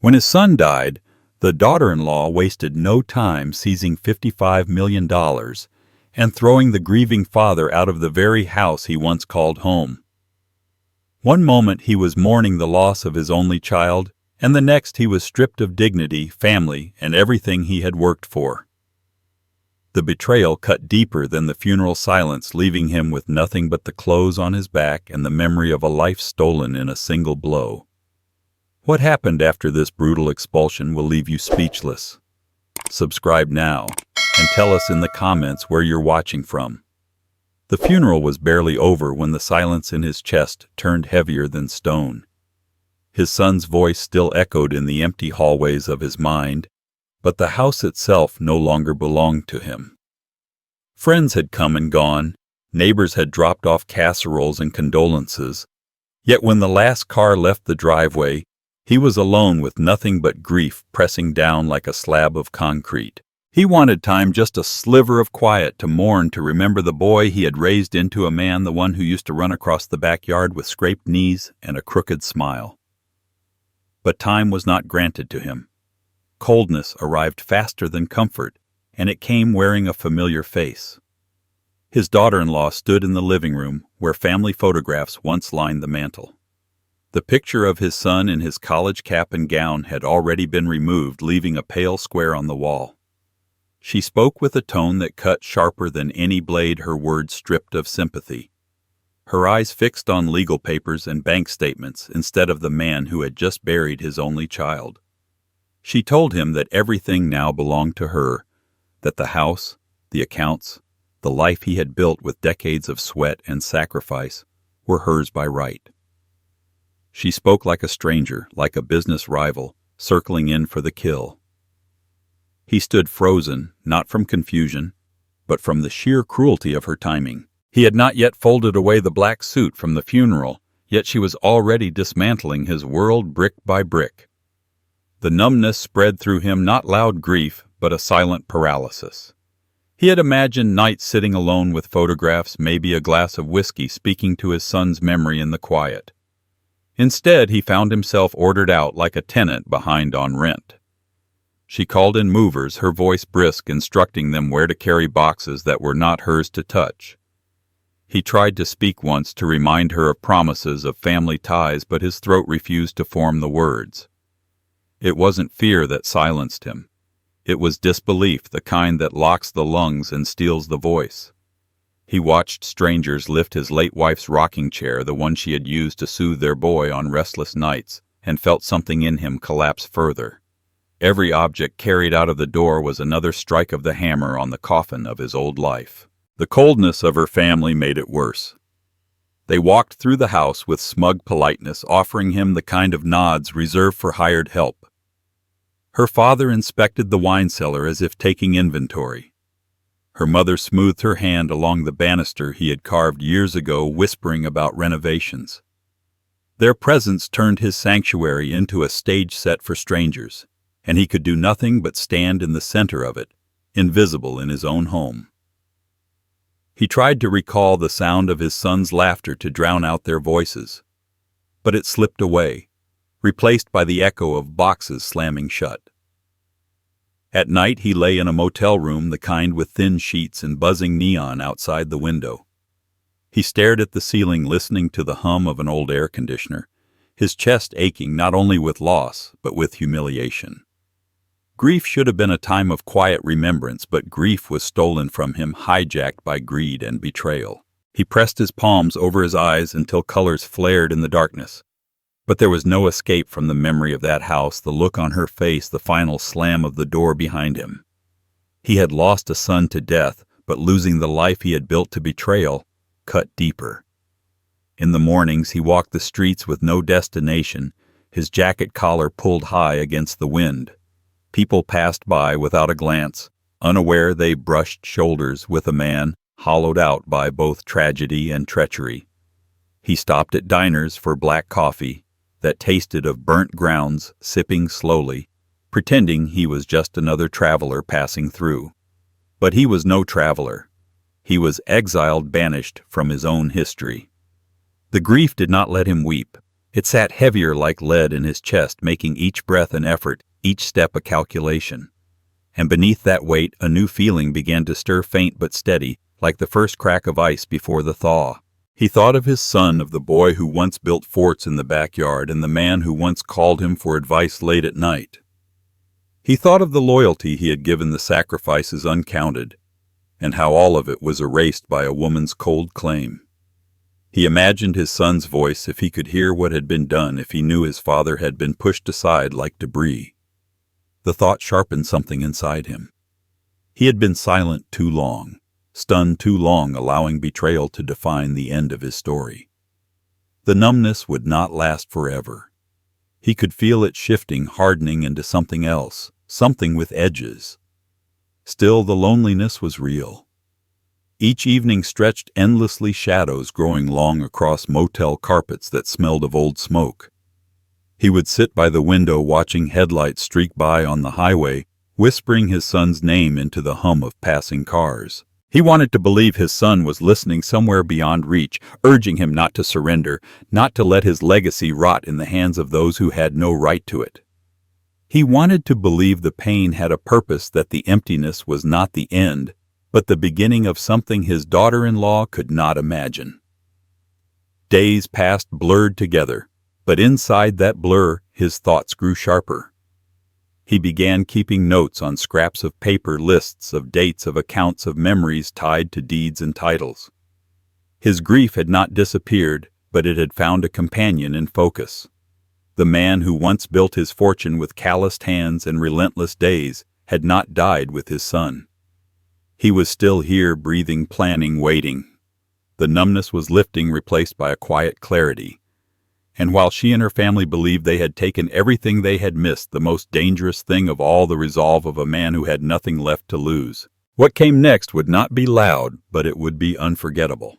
When his son died, the daughter-in-law wasted no time seizing $55 million and throwing the grieving father out of the very house he once called home. One moment he was mourning the loss of his only child, and the next he was stripped of dignity, family, and everything he had worked for. The betrayal cut deeper than the funeral silence, leaving him with nothing but the clothes on his back and the memory of a life stolen in a single blow. What happened after this brutal expulsion will leave you speechless. Subscribe now, and tell us in the comments where you're watching from. The funeral was barely over when the silence in his chest turned heavier than stone. His son's voice still echoed in the empty hallways of his mind, but the house itself no longer belonged to him. Friends had come and gone, neighbors had dropped off casseroles and condolences, yet when the last car left the driveway, he was alone with nothing but grief pressing down like a slab of concrete. He wanted time, just a sliver of quiet, to mourn, to remember the boy he had raised into a man, the one who used to run across the backyard with scraped knees and a crooked smile. But time was not granted to him. Coldness arrived faster than comfort, and it came wearing a familiar face. His daughter-in-law stood in the living room, where family photographs once lined the mantel. The picture of his son in his college cap and gown had already been removed, leaving a pale square on the wall. She spoke with a tone that cut sharper than any blade, her words stripped of sympathy. Her eyes fixed on legal papers and bank statements instead of the man who had just buried his only child. She told him that everything now belonged to her, that the house, the accounts, the life he had built with decades of sweat and sacrifice were hers by right. She spoke like a stranger, like a business rival, circling in for the kill. He stood frozen, not from confusion, but from the sheer cruelty of her timing. He had not yet folded away the black suit from the funeral, yet she was already dismantling his world brick by brick. The numbness spread through him, not loud grief, but a silent paralysis. He had imagined nights sitting alone with photographs, maybe a glass of whiskey, speaking to his son's memory in the quiet. Instead, he found himself ordered out like a tenant behind on rent. She called in movers, her voice brisk, instructing them where to carry boxes that were not hers to touch. He tried to speak once to remind her of promises of family ties, but his throat refused to form the words. It wasn't fear that silenced him. It was disbelief, the kind that locks the lungs and steals the voice. He watched strangers lift his late wife's rocking chair, the one she had used to soothe their boy on restless nights, and felt something in him collapse further. Every object carried out of the door was another strike of the hammer on the coffin of his old life. The coldness of her family made it worse. They walked through the house with smug politeness, offering him the kind of nods reserved for hired help. Her father inspected the wine cellar as if taking inventory. Her mother smoothed her hand along the banister he had carved years ago, whispering about renovations. Their presence turned his sanctuary into a stage set for strangers, and he could do nothing but stand in the center of it, invisible in his own home. He tried to recall the sound of his son's laughter to drown out their voices, but it slipped away, replaced by the echo of boxes slamming shut. At night he lay in a motel room, the kind with thin sheets and buzzing neon outside the window. He stared at the ceiling, listening to the hum of an old air conditioner, his chest aching not only with loss, but with humiliation. Grief should have been a time of quiet remembrance, but grief was stolen from him, hijacked by greed and betrayal. He pressed his palms over his eyes until colors flared in the darkness. But there was no escape from the memory of that house, the look on her face, the final slam of the door behind him. He had lost a son to death, but losing the life he had built to betrayal cut deeper. In the mornings he walked the streets with no destination, his jacket collar pulled high against the wind. People passed by without a glance, unaware they brushed shoulders with a man hollowed out by both tragedy and treachery. He stopped at diners for black coffee that tasted of burnt grounds, sipping slowly, pretending he was just another traveler passing through. But he was no traveler. He was exiled, banished from his own history. The grief did not let him weep. It sat heavier like lead in his chest, making each breath an effort, each step a calculation. And beneath that weight, a new feeling began to stir, faint but steady, like the first crack of ice before the thaw. He thought of his son, of the boy who once built forts in the backyard, and the man who once called him for advice late at night. He thought of the loyalty he had given, the sacrifices uncounted, and how all of it was erased by a woman's cold claim. He imagined his son's voice, if he could hear what had been done, if he knew his father had been pushed aside like debris. The thought sharpened something inside him. He had been silent too long, stunned too long, allowing betrayal to define the end of his story. The numbness would not last forever. He could feel it shifting, hardening into something else, something with edges. Still, the loneliness was real. Each evening stretched endlessly, shadows growing long across motel carpets that smelled of old smoke. He would sit by the window watching headlights streak by on the highway, whispering his son's name into the hum of passing cars. He wanted to believe his son was listening somewhere beyond reach, urging him not to surrender, not to let his legacy rot in the hands of those who had no right to it. He wanted to believe the pain had a purpose, that the emptiness was not the end, but the beginning of something his daughter-in-law could not imagine. Days passed blurred together, but inside that blur his thoughts grew sharper. He began keeping notes on scraps of paper, lists of dates, of accounts, of memories tied to deeds and titles. His grief had not disappeared, but it had found a companion in focus. The man who once built his fortune with calloused hands and relentless days had not died with his son. He was still here, breathing, planning, waiting. The numbness was lifting, replaced by a quiet clarity. And while she and her family believed they had taken everything, they had missed the most dangerous thing of all, the resolve of a man who had nothing left to lose. What came next would not be loud, but it would be unforgettable.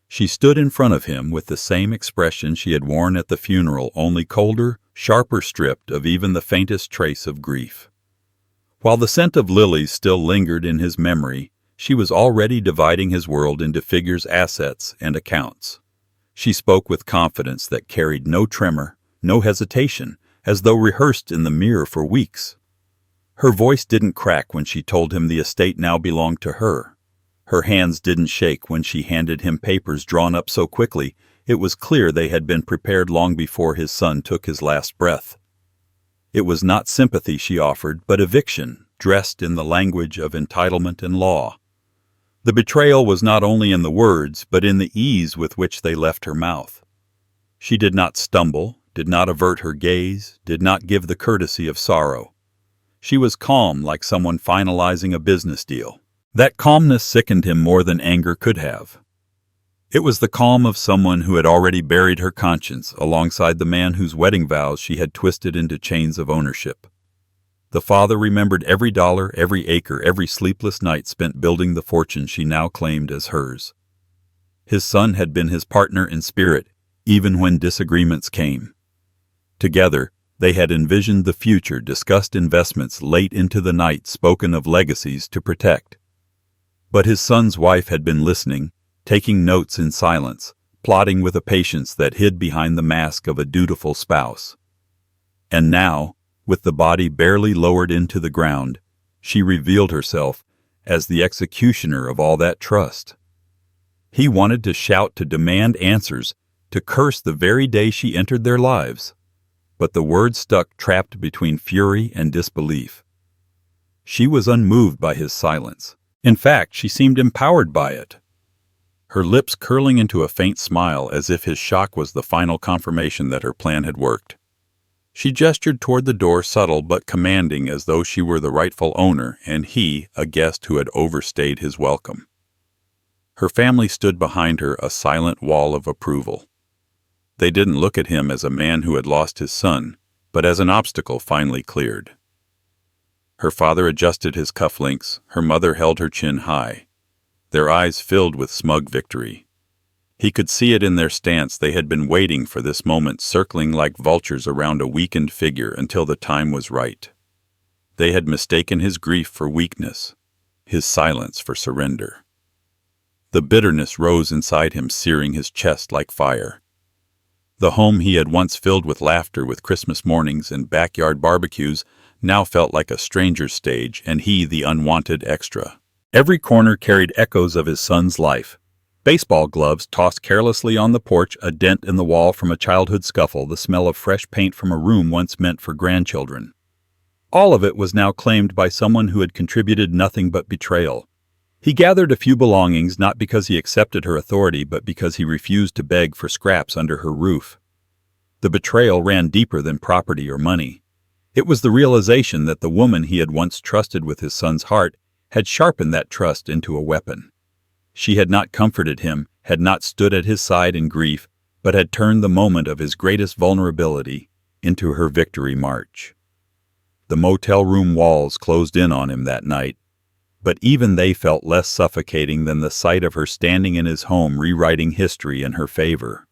She stood in front of him with the same expression she had worn at the funeral, only colder, sharper, stripped of even the faintest trace of grief. While the scent of lilies still lingered in his memory, she was already dividing his world into figures, assets, and accounts. She spoke with confidence that carried no tremor, no hesitation, as though rehearsed in the mirror for weeks. Her voice didn't crack when she told him the estate now belonged to her. Her hands didn't shake when she handed him papers drawn up so quickly it was clear they had been prepared long before his son took his last breath. It was not sympathy she offered, but eviction, dressed in the language of entitlement and law. The betrayal was not only in the words, but in the ease with which they left her mouth. She did not stumble, did not avert her gaze, did not give the courtesy of sorrow. She was calm, like someone finalizing a business deal. That calmness sickened him more than anger could have. It was the calm of someone who had already buried her conscience alongside the man whose wedding vows she had twisted into chains of ownership. The father remembered every dollar, every acre, every sleepless night spent building the fortune she now claimed as hers. His son had been his partner in spirit, even when disagreements came. Together, they had envisioned the future, discussed investments late into the night, spoken of legacies to protect. But his son's wife had been listening, taking notes in silence, plotting with a patience that hid behind the mask of a dutiful spouse. And now, with the body barely lowered into the ground, she revealed herself as the executioner of all that trust. He wanted to shout, to demand answers, to curse the very day she entered their lives. But the words stuck, trapped between fury and disbelief. She was unmoved by his silence. In fact, she seemed empowered by it. Her lips curling into a faint smile, as if his shock was the final confirmation that her plan had worked. She gestured toward the door, subtle but commanding, as though she were the rightful owner and he a guest who had overstayed his welcome. Her family stood behind her, a silent wall of approval. They didn't look at him as a man who had lost his son, but as an obstacle finally cleared. Her father adjusted his cufflinks, her mother held her chin high. Their eyes filled with smug victory. He could see it in their stance. They had been waiting for this moment, circling like vultures around a weakened figure until the time was right. They had mistaken his grief for weakness, his silence for surrender. The bitterness rose inside him, searing his chest like fire. The home he had once filled with laughter with Christmas mornings and backyard barbecues now felt like a stranger's stage, and he the unwanted extra. Every corner carried echoes of his son's life. Baseball gloves tossed carelessly on the porch, a dent in the wall from a childhood scuffle, the smell of fresh paint from a room once meant for grandchildren. All of it was now claimed by someone who had contributed nothing but betrayal. He gathered a few belongings not because he accepted her authority, but because he refused to beg for scraps under her roof. The betrayal ran deeper than property or money. It was the realization that the woman he had once trusted with his son's heart had sharpened that trust into a weapon. She had not comforted him, had not stood at his side in grief, but had turned the moment of his greatest vulnerability into her victory march. The motel room walls closed in on him that night, but even they felt less suffocating than the sight of her standing in his home rewriting history in her favor.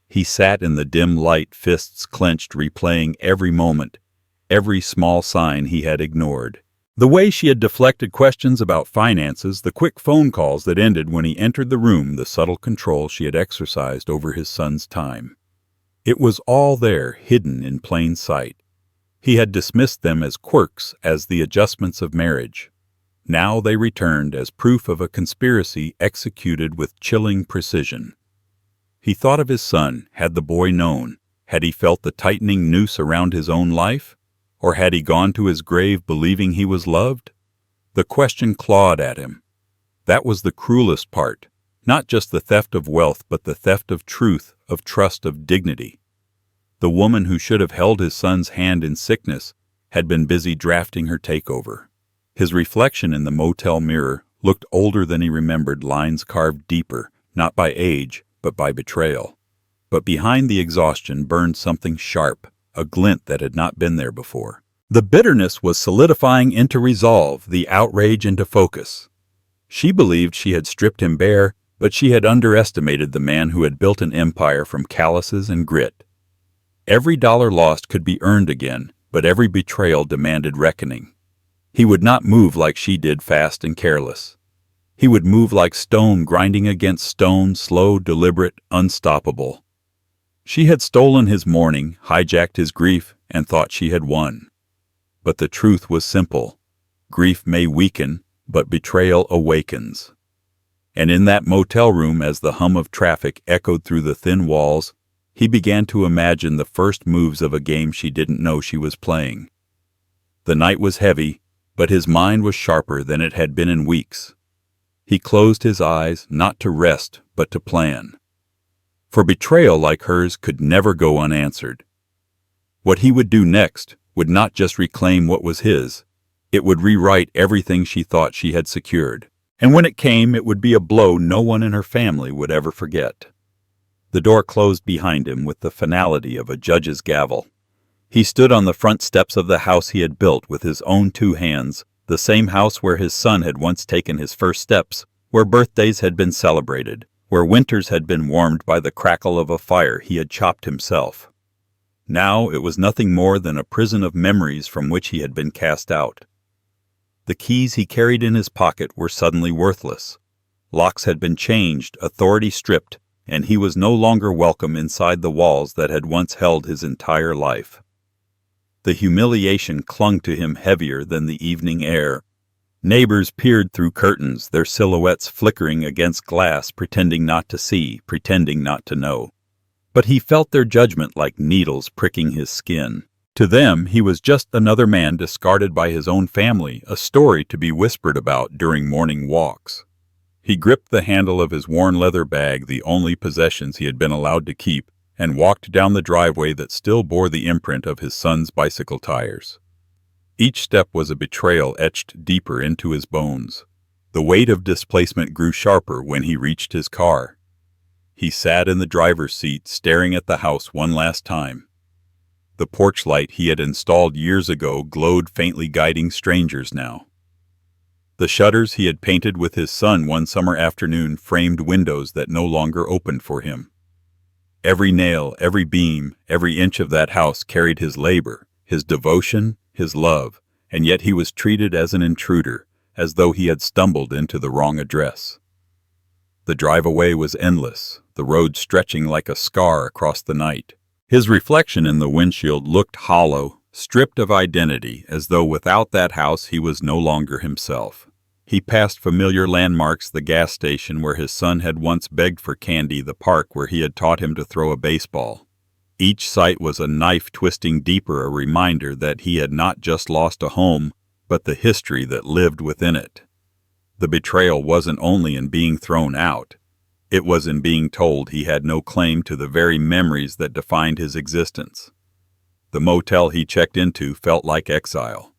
He sat in the dim light, fists clenched, replaying every moment, every small sign he had ignored. The way she had deflected questions about finances, the quick phone calls that ended when he entered the room, the subtle control she had exercised over his son's time. It was all there, hidden in plain sight. He had dismissed them as quirks, as the adjustments of marriage. Now they returned as proof of a conspiracy executed with chilling precision. He thought of his son. Had the boy known? Had he felt the tightening noose around his own life? Or had he gone to his grave believing he was loved? The question clawed at him. That was the cruelest part. Not just the theft of wealth, but the theft of truth, of trust, of dignity. The woman who should have held his son's hand in sickness had been busy drafting her takeover. His reflection in the motel mirror looked older than he remembered, lines carved deeper, not by age, but by betrayal. But behind the exhaustion burned something sharp, a glint that had not been there before. The bitterness was solidifying into resolve, the outrage into focus. She believed she had stripped him bare, but she had underestimated the man who had built an empire from calluses and grit. Every dollar lost could be earned again, but every betrayal demanded reckoning. He would not move like she did, fast and careless. He would move like stone grinding against stone, slow, deliberate, unstoppable. She had stolen his mourning, hijacked his grief, and thought she had won. But the truth was simple. Grief may weaken, but betrayal awakens. And in that motel room, as the hum of traffic echoed through the thin walls, he began to imagine the first moves of a game she didn't know she was playing. The night was heavy, but his mind was sharper than it had been in weeks. He closed his eyes, not to rest, but to plan. For betrayal like hers could never go unanswered. What he would do next would not just reclaim what was his, it would rewrite everything she thought she had secured. And when it came, it would be a blow no one in her family would ever forget. The door closed behind him with the finality of a judge's gavel. He stood on the front steps of the house he had built with his own 2 hands, the same house where his son had once taken his first steps, where birthdays had been celebrated, where winters had been warmed by the crackle of a fire he had chopped himself. Now it was nothing more than a prison of memories from which he had been cast out. The keys he carried in his pocket were suddenly worthless. Locks had been changed, authority stripped, and he was no longer welcome inside the walls that had once held his entire life. The humiliation clung to him heavier than the evening air. Neighbors peered through curtains, their silhouettes flickering against glass, pretending not to see, pretending not to know. But he felt their judgment like needles pricking his skin. To them, he was just another man discarded by his own family, a story to be whispered about during morning walks. He gripped the handle of his worn leather bag, the only possessions he had been allowed to keep, and walked down the driveway that still bore the imprint of his son's bicycle tires. Each step was a betrayal etched deeper into his bones. The weight of displacement grew sharper when he reached his car. He sat in the driver's seat, staring at the house one last time. The porch light he had installed years ago glowed faintly, guiding strangers now. The shutters he had painted with his son one summer afternoon framed windows that no longer opened for him. Every nail, every beam, every inch of that house carried his labor, his devotion, his love, and yet he was treated as an intruder, as though he had stumbled into the wrong address. The drive away was endless, the road stretching like a scar across the night. His reflection in the windshield looked hollow, stripped of identity, as though without that house he was no longer himself. He passed familiar landmarks, the gas station where his son had once begged for candy, the park where he had taught him to throw a baseball. Each sight was a knife twisting deeper, a reminder that he had not just lost a home, but the history that lived within it. The betrayal wasn't only in being thrown out. It was in being told he had no claim to the very memories that defined his existence. The motel he checked into felt like exile.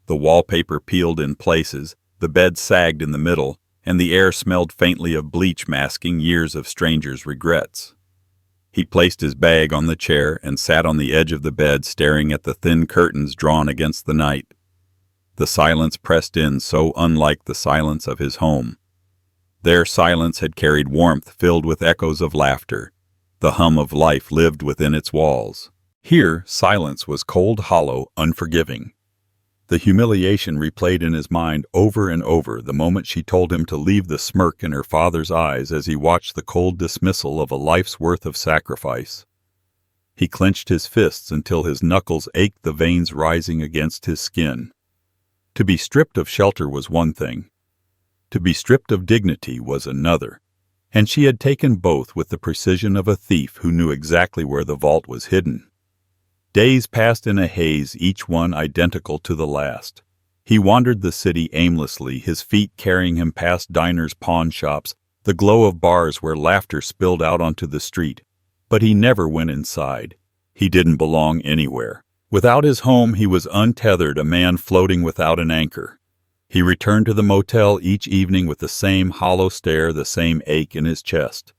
The wallpaper peeled in places, the bed sagged in the middle, and the air smelled faintly of bleach, masking years of strangers' regrets. He placed his bag on the chair and sat on the edge of the bed, staring at the thin curtains drawn against the night. The silence pressed in, so unlike the silence of his home. Their silence had carried warmth, filled with echoes of laughter. The hum of life lived within its walls. Here, silence was cold, hollow, unforgiving. The humiliation replayed in his mind over and over, the moment she told him to leave, the smirk in her father's eyes as he watched the cold dismissal of a life's worth of sacrifice. He clenched his fists until his knuckles ached, the veins rising against his skin. To be stripped of shelter was one thing. To be stripped of dignity was another, and she had taken both with the precision of a thief who knew exactly where the vault was hidden. Days passed in a haze, each one identical to the last. He wandered the city aimlessly, his feet carrying him past diners, pawn shops, the glow of bars where laughter spilled out onto the street. But he never went inside. He didn't belong anywhere. Without his home, he was untethered, a man floating without an anchor. He returned to the motel each evening with the same hollow stare, the same ache in his chest.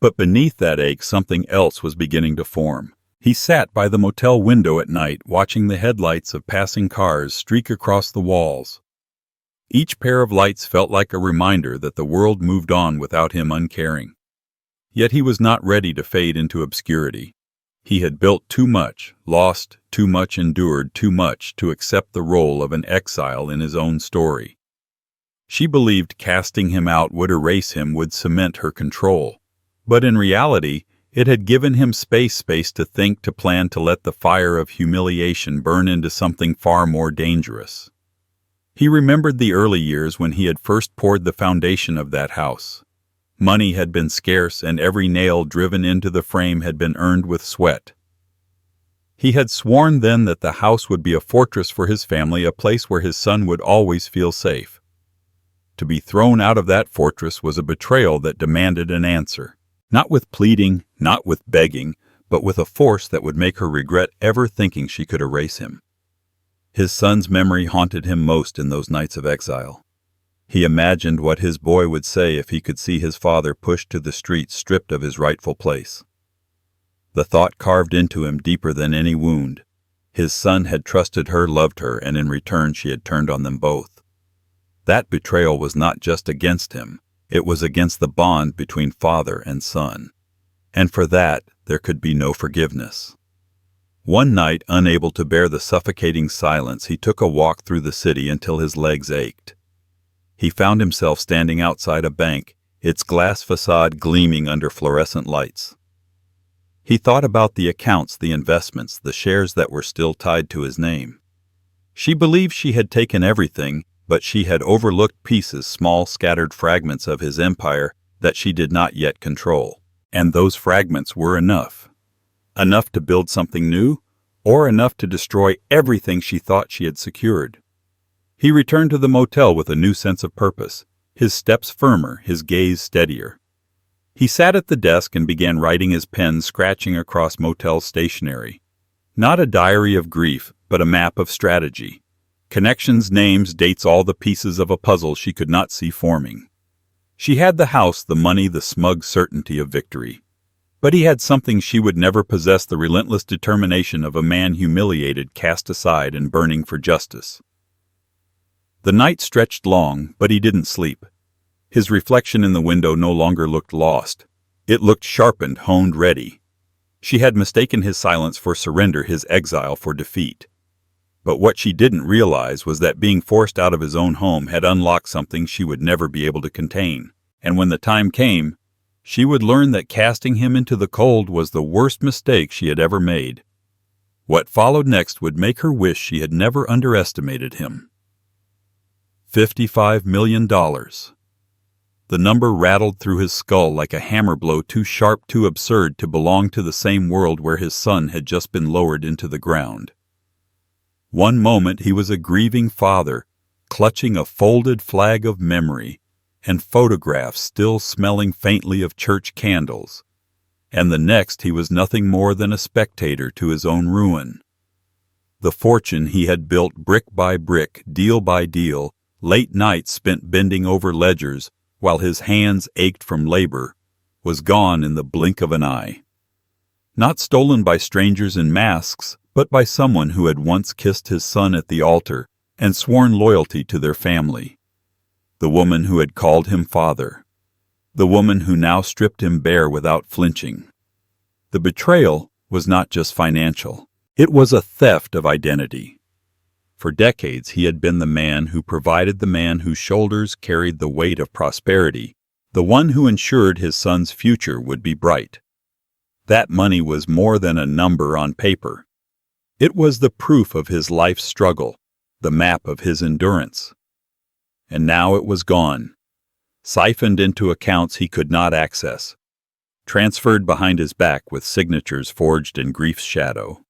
But beneath that ache, something else was beginning to form. He sat by the motel window at night, watching the headlights of passing cars streak across the walls. Each pair of lights felt like a reminder that the world moved on without him, uncaring. Yet he was not ready to fade into obscurity. He had built too much, lost too much, endured too much to accept the role of an exile in his own story. She believed casting him out would erase him, would cement her control. But in reality, it had given him space to think, to plan, to let the fire of humiliation burn into something far more dangerous. He remembered the early years when he had first poured the foundation of that house. Money had been scarce, and every nail driven into the frame had been earned with sweat. He had sworn then that the house would be a fortress for his family, a place where his son would always feel safe. To be thrown out of that fortress was a betrayal that demanded an answer. Not with pleading, not with begging, but with a force that would make her regret ever thinking she could erase him. His son's memory haunted him most in those nights of exile. He imagined what his boy would say if he could see his father pushed to the streets, stripped of his rightful place. The thought carved into him deeper than any wound. His son had trusted her, loved her, and in return she had turned on them both. That betrayal was not just against him. It was against the bond between father and son. And for that, there could be no forgiveness. One night, unable to bear the suffocating silence, he took a walk through the city until his legs ached. He found himself standing outside a bank, its glass facade gleaming under fluorescent lights. He thought about the accounts, the investments, the shares that were still tied to his name. She believed she had taken everything, but she had overlooked pieces, small scattered fragments of his empire that she did not yet control. And those fragments were enough. Enough to build something new, or enough to destroy everything she thought she had secured. He returned to the motel with a new sense of purpose, his steps firmer, his gaze steadier. He sat at the desk and began writing, his pen scratching across motel stationery. Not a diary of grief, but a map of strategy. Connections, names, dates, all the pieces of a puzzle she could not see forming. She had the house, the money, the smug certainty of victory. But he had something she would never possess, the relentless determination of a man humiliated, cast aside, and burning for justice. The night stretched long, but he didn't sleep. His reflection in the window no longer looked lost. It looked sharpened, honed, ready. She had mistaken his silence for surrender, his exile for defeat. But what she didn't realize was that being forced out of his own home had unlocked something she would never be able to contain. And when the time came, she would learn that casting him into the cold was the worst mistake she had ever made. What followed next would make her wish she had never underestimated him. $55 million. The number rattled through his skull like a hammer blow too sharp, too absurd to belong to the same world where his son had just been lowered into the ground. One moment he was a grieving father, clutching a folded flag of memory and photographs still smelling faintly of church candles, and the next he was nothing more than a spectator to his own ruin. The fortune he had built brick by brick, deal by deal, late nights spent bending over ledgers while his hands ached from labor, was gone in the blink of an eye. Not stolen by strangers in masks, but by someone who had once kissed his son at the altar and sworn loyalty to their family. The woman who had called him father. The woman who now stripped him bare without flinching. The betrayal was not just financial. It was a theft of identity. For decades he had been the man who provided, the man whose shoulders carried the weight of prosperity, the one who ensured his son's future would be bright. That money was more than a number on paper. It was the proof of his life's struggle, the map of his endurance. And now it was gone, siphoned into accounts he could not access, transferred behind his back with signatures forged in grief's shadow.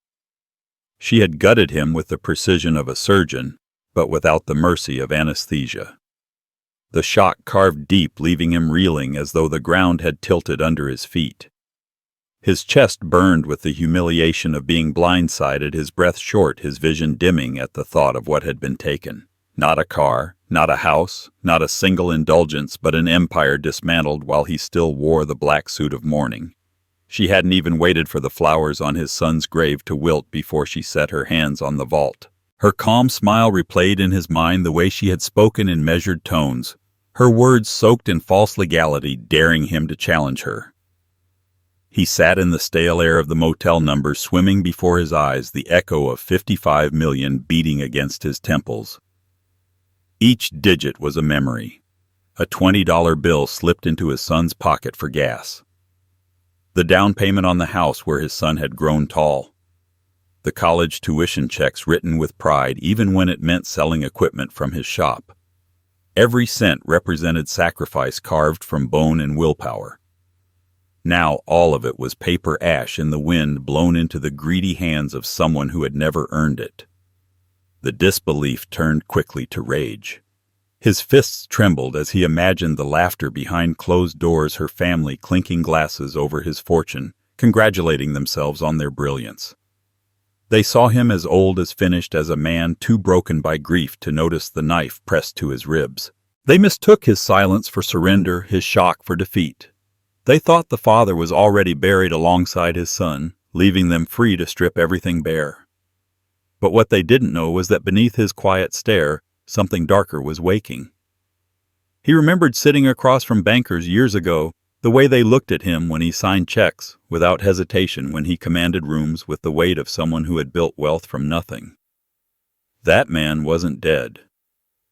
She had gutted him with the precision of a surgeon, but without the mercy of anesthesia. The shock carved deep, leaving him reeling as though the ground had tilted under his feet. His chest burned with the humiliation of being blindsided, his breath short, his vision dimming at the thought of what had been taken. Not a car, not a house, not a single indulgence, but an empire dismantled while he still wore the black suit of mourning. She hadn't even waited for the flowers on his son's grave to wilt before she set her hands on the vault. Her calm smile replayed in his mind the way she had spoken in measured tones, her words soaked in false legality, daring him to challenge her. He sat in the stale air of the motel number, swimming before his eyes, the echo of 55 million beating against his temples. Each digit was a memory. A $20 bill slipped into his son's pocket for gas. The down payment on the house where his son had grown tall. The college tuition checks written with pride, even when it meant selling equipment from his shop. Every cent represented sacrifice carved from bone and willpower. Now all of it was paper ash in the wind, blown into the greedy hands of someone who had never earned it. The disbelief turned quickly to rage. His fists trembled as he imagined the laughter behind closed doors, her family clinking glasses over his fortune, congratulating themselves on their brilliance. They saw him as old, as finished, as a man too broken by grief to notice the knife pressed to his ribs. They mistook his silence for surrender, his shock for defeat. They thought the father was already buried alongside his son, leaving them free to strip everything bare. But what they didn't know was that beneath his quiet stare, something darker was waking. He remembered sitting across from bankers years ago, the way they looked at him when he signed checks, without hesitation when he commanded rooms with the weight of someone who had built wealth from nothing. That man wasn't dead.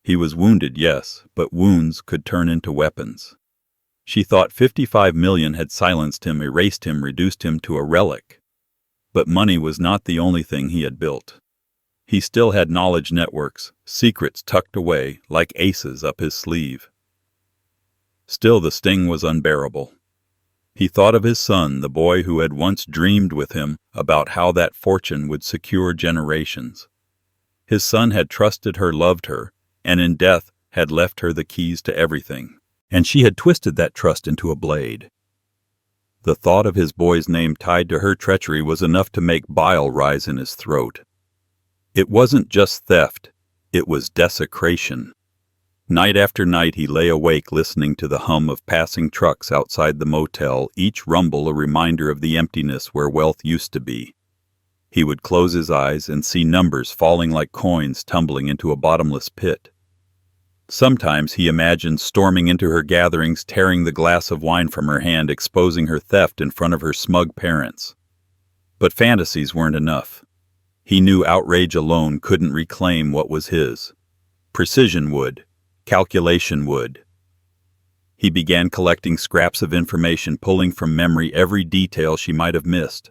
He was wounded, yes, but wounds could turn into weapons. She thought 55 million had silenced him, erased him, reduced him to a relic. But money was not the only thing he had built. He still had knowledge networks, secrets tucked away like aces up his sleeve. Still the sting was unbearable. He thought of his son, the boy who had once dreamed with him about how that fortune would secure generations. His son had trusted her, loved her, and in death had left her the keys to everything. And she had twisted that trust into a blade. The thought of his boy's name tied to her treachery was enough to make bile rise in his throat. It wasn't just theft, it was desecration. Night after night he lay awake listening to the hum of passing trucks outside the motel, each rumble a reminder of the emptiness where wealth used to be. He would close his eyes and see numbers falling like coins tumbling into a bottomless pit. Sometimes he imagined storming into her gatherings, tearing the glass of wine from her hand, exposing her theft in front of her smug parents. But fantasies weren't enough. He knew outrage alone couldn't reclaim what was his. Precision would. Calculation would. He began collecting scraps of information, pulling from memory every detail she might have missed.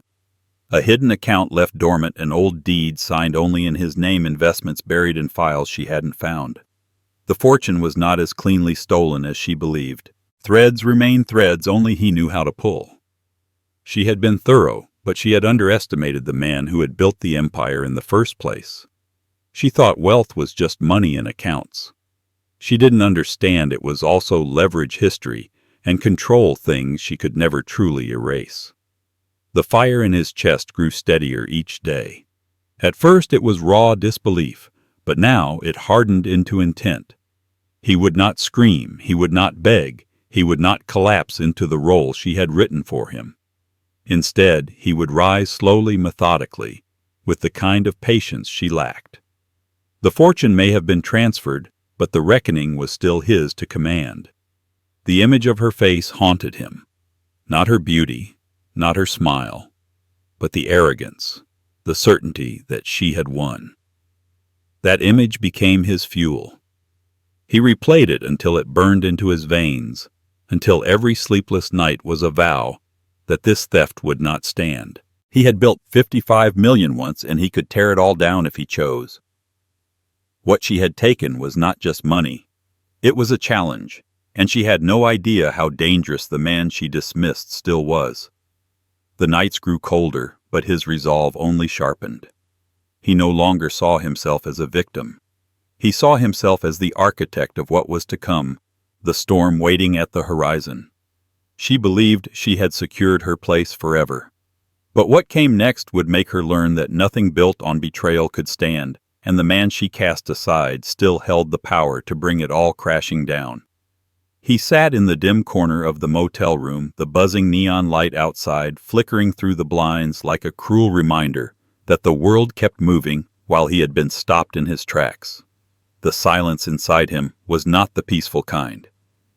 A hidden account left dormant, an old deed signed only in his name, investments buried in files she hadn't found. The fortune was not as cleanly stolen as she believed. Threads remained threads only he knew how to pull. She had been thorough, but she had underestimated the man who had built the empire in the first place. She thought wealth was just money in accounts. She didn't understand it was also leverage history and control things she could never truly erase. The fire in his chest grew steadier each day. At first it was raw disbelief, but now it hardened into intent. He would not scream, he would not beg, he would not collapse into the role she had written for him. Instead, he would rise slowly, methodically, with the kind of patience she lacked. The fortune may have been transferred, but the reckoning was still his to command. The image of her face haunted him. Not her beauty, not her smile, but the arrogance, the certainty that she had won. That image became his fuel. He replayed it until it burned into his veins, until every sleepless night was a vow that this theft would not stand. He had built 55 million once, and he could tear it all down if he chose. What she had taken was not just money. It was a challenge, and she had no idea how dangerous the man she dismissed still was. The nights grew colder, but his resolve only sharpened. He no longer saw himself as a victim. He saw himself as the architect of what was to come, the storm waiting at the horizon. She believed she had secured her place forever. But what came next would make her learn that nothing built on betrayal could stand, and the man she cast aside still held the power to bring it all crashing down. He sat in the dim corner of the motel room, the buzzing neon light outside flickering through the blinds like a cruel reminder that the world kept moving while he had been stopped in his tracks. The silence inside him was not the peaceful kind.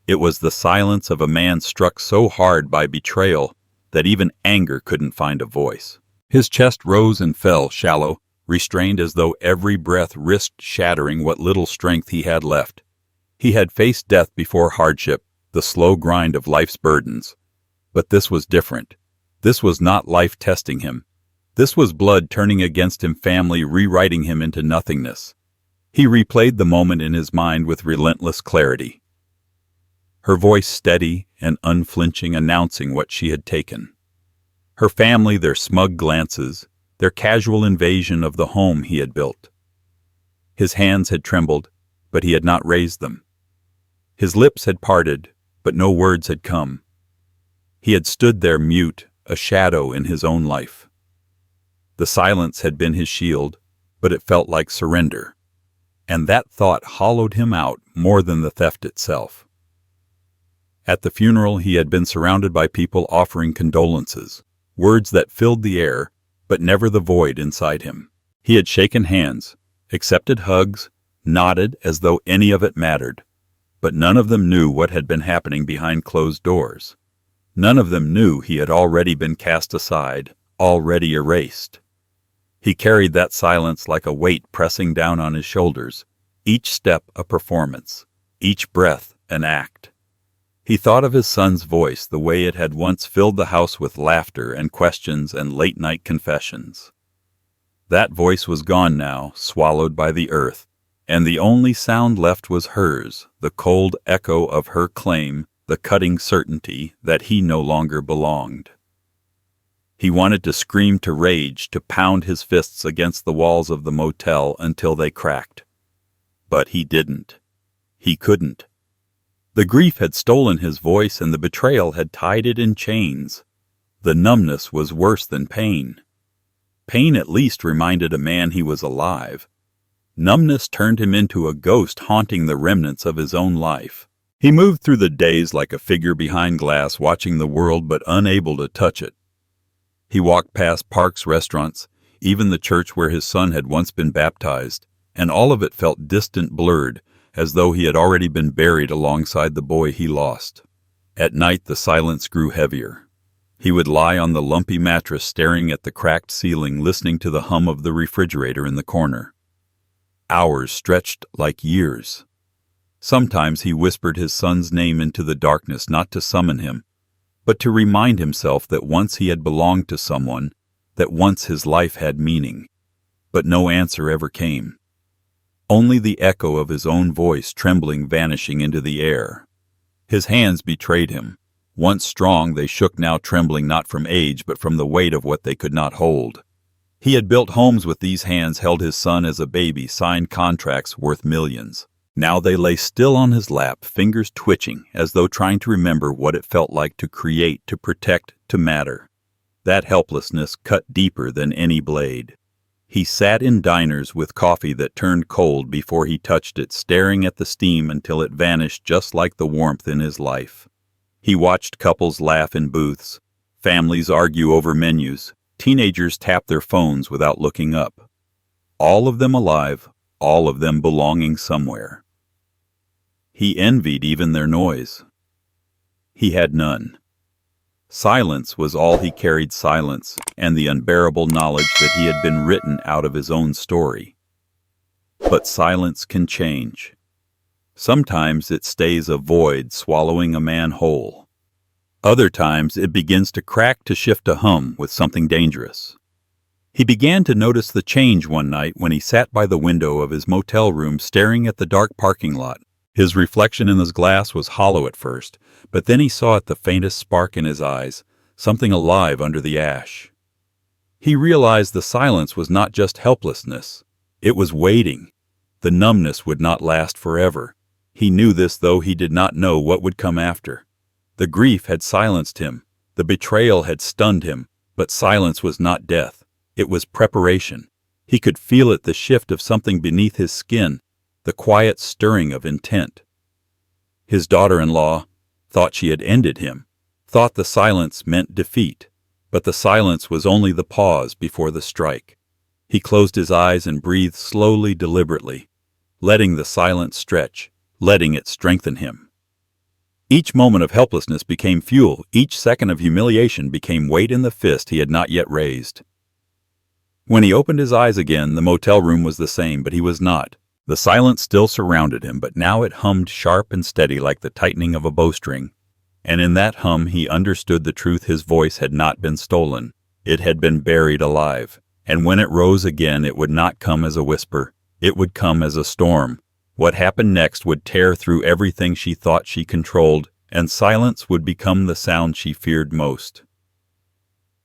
It was the silence of a man struck so hard by betrayal that even anger couldn't find a voice. His chest rose and fell, shallow, restrained as though every breath risked shattering what little strength he had left. He had faced death before, hardship, the slow grind of life's burdens. But this was different. This was not life testing him. This was blood turning against him, family rewriting him into nothingness. He replayed the moment in his mind with relentless clarity. Her voice steady and unflinching, announcing what she had taken. Her family, their smug glances, their casual invasion of the home he had built. His hands had trembled, but he had not raised them. His lips had parted, but no words had come. He had stood there mute, a shadow in his own life. The silence had been his shield, but it felt like surrender. And that thought hollowed him out more than the theft itself. At the funeral, he had been surrounded by people offering condolences, words that filled the air, but never the void inside him. He had shaken hands, accepted hugs, nodded as though any of it mattered, but none of them knew what had been happening behind closed doors. None of them knew he had already been cast aside, already erased. He carried that silence like a weight pressing down on his shoulders, each step a performance, each breath an act. He thought of his son's voice, the way it had once filled the house with laughter and questions and late-night confessions. That voice was gone now, swallowed by the earth, and the only sound left was hers, the cold echo of her claim, the cutting certainty that he no longer belonged. He wanted to scream, to rage, to pound his fists against the walls of the motel until they cracked. But he didn't. He couldn't. The grief had stolen his voice, and the betrayal had tied it in chains. The numbness was worse than pain. Pain at least reminded a man he was alive. Numbness turned him into a ghost haunting the remnants of his own life. He moved through the days like a figure behind glass, watching the world but unable to touch it. He walked past parks, restaurants, even the church where his son had once been baptized, and all of it felt distant, blurred, as though he had already been buried alongside the boy he lost. At night the silence grew heavier. He would lie on the lumpy mattress staring at the cracked ceiling, listening to the hum of the refrigerator in the corner. Hours stretched like years. Sometimes he whispered his son's name into the darkness, not to summon him, but to remind himself that once he had belonged to someone, that once his life had meaning. But no answer ever came. Only the echo of his own voice trembling, vanishing into the air. His hands betrayed him. Once strong, they shook, now trembling, not from age, but from the weight of what they could not hold. He had built homes with these hands, held his son as a baby, signed contracts worth millions. Now they lay still on his lap, fingers twitching, as though trying to remember what it felt like to create, to protect, to matter. That helplessness cut deeper than any blade. He sat in diners with coffee that turned cold before he touched it, staring at the steam until it vanished just like the warmth in his life. He watched couples laugh in booths, families argue over menus, teenagers tap their phones without looking up. All of them alive, all of them belonging somewhere. He envied even their noise. He had none. Silence was all he carried, silence, and the unbearable knowledge that he had been written out of his own story. But silence can change. Sometimes it stays a void, swallowing a man whole. Other times it begins to crack, to shift, to hum with something dangerous. He began to notice the change one night when he sat by the window of his motel room, staring at the dark parking lot. His reflection in his glass was hollow at first, but then he saw at the faintest spark in his eyes, something alive under the ash. He realized the silence was not just helplessness. It was waiting. The numbness would not last forever. He knew this, though he did not know what would come after. The grief had silenced him. The betrayal had stunned him. But silence was not death. It was preparation. He could feel it, the shift of something beneath his skin, the quiet stirring of intent. His daughter-in-law thought she had ended him, thought the silence meant defeat, but the silence was only the pause before the strike. He closed his eyes and breathed slowly, deliberately, letting the silence stretch, letting it strengthen him. Each moment of helplessness became fuel, each second of humiliation became weight in the fist he had not yet raised. When he opened his eyes again, the motel room was the same, but he was not. The silence still surrounded him, but now it hummed sharp and steady like the tightening of a bowstring. And in that hum he understood the truth. His voice had not been stolen. It had been buried alive. And when it rose again, it would not come as a whisper. It would come as a storm. What happened next would tear through everything she thought she controlled, and silence would become the sound she feared most.